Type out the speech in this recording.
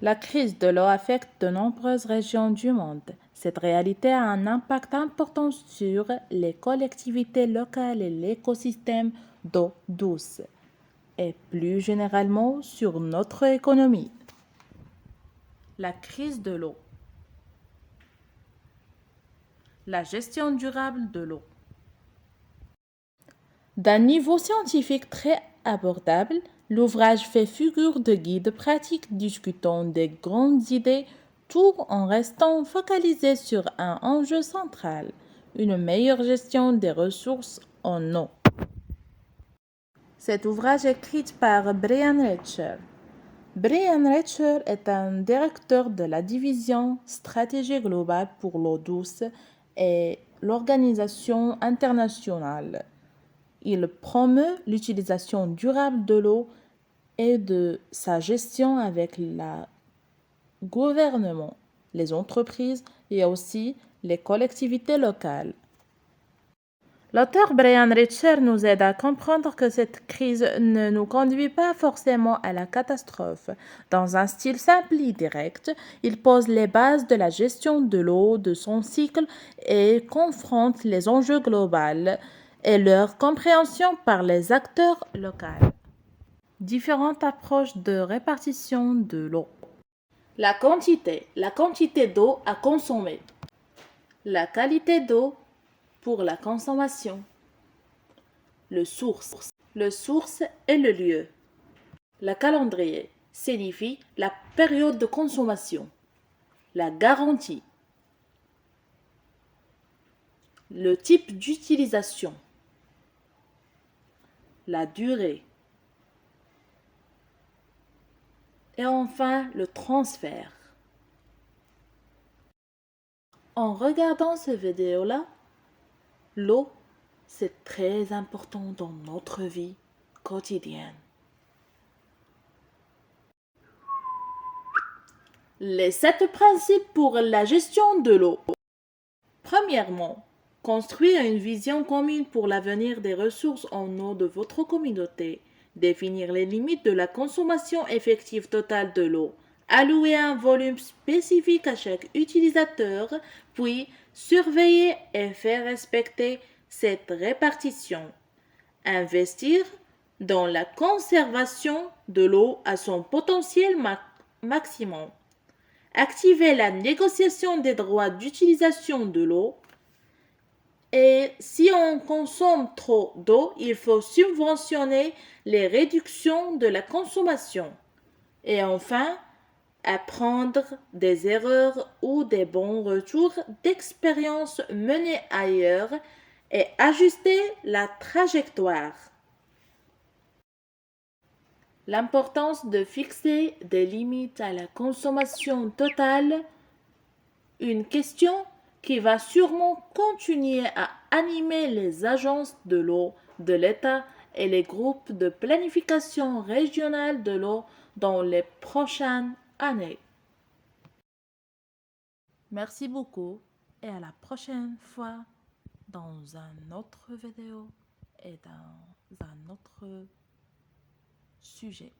La crise de l'eau affecte de nombreuses régions du monde. Cette réalité a un impact important sur les collectivités locales et l'écosystème d'eau douce, et plus généralement sur notre économie. La crise de l'eau. La gestion durable de l'eau. D'un niveau scientifique très abordable, l'ouvrage fait figure de guide pratique discutant des grandes idées tout en restant focalisé sur un enjeu central, une meilleure gestion des ressources en eau. Cet ouvrage est écrit par Brian Retcher. Brian Retcher est un directeur de la division Stratégie globale pour l'eau douce et l'Organisation internationale. Il promeut l'utilisation durable de l'eau et de sa gestion avec le gouvernement, les entreprises et aussi les collectivités locales. L'auteur Brian Richer nous aide à comprendre que cette crise ne nous conduit pas forcément à la catastrophe. Dans un style simple et direct, il pose les bases de la gestion de l'eau, de son cycle et confronte les enjeux globaux et leur compréhension par les acteurs locaux. Différentes approches de répartition de l'eau. La quantité d'eau à consommer. La qualité d'eau pour la consommation. Le source est le lieu. Le calendrier signifie la période de consommation. La garantie. Le type d'utilisation. La durée. Et enfin, le transfert. En regardant cette vidéo-là, l'eau, c'est très important dans notre vie quotidienne. Les 7 principes pour la gestion de l'eau. Premièrement, construire une vision commune pour l'avenir des ressources en eau de votre communauté. Définir les limites de la consommation effective totale de l'eau. Allouer un volume spécifique à chaque utilisateur, puis surveiller et faire respecter cette répartition. Investir dans la conservation de l'eau à son potentiel maximum. Activer la négociation des droits d'utilisation de l'eau. Et si on consomme trop d'eau, il faut subventionner les réductions de la consommation. Et enfin, apprendre des erreurs ou des bons retours d'expériences menées ailleurs et ajuster la trajectoire. L'importance de fixer des limites à la consommation totale, une question qui va sûrement continuer à animer les agences de l'eau de l'État et les groupes de planification régionale de l'eau dans les prochaines années. Merci beaucoup et à la prochaine fois dans une autre vidéo et dans un autre sujet.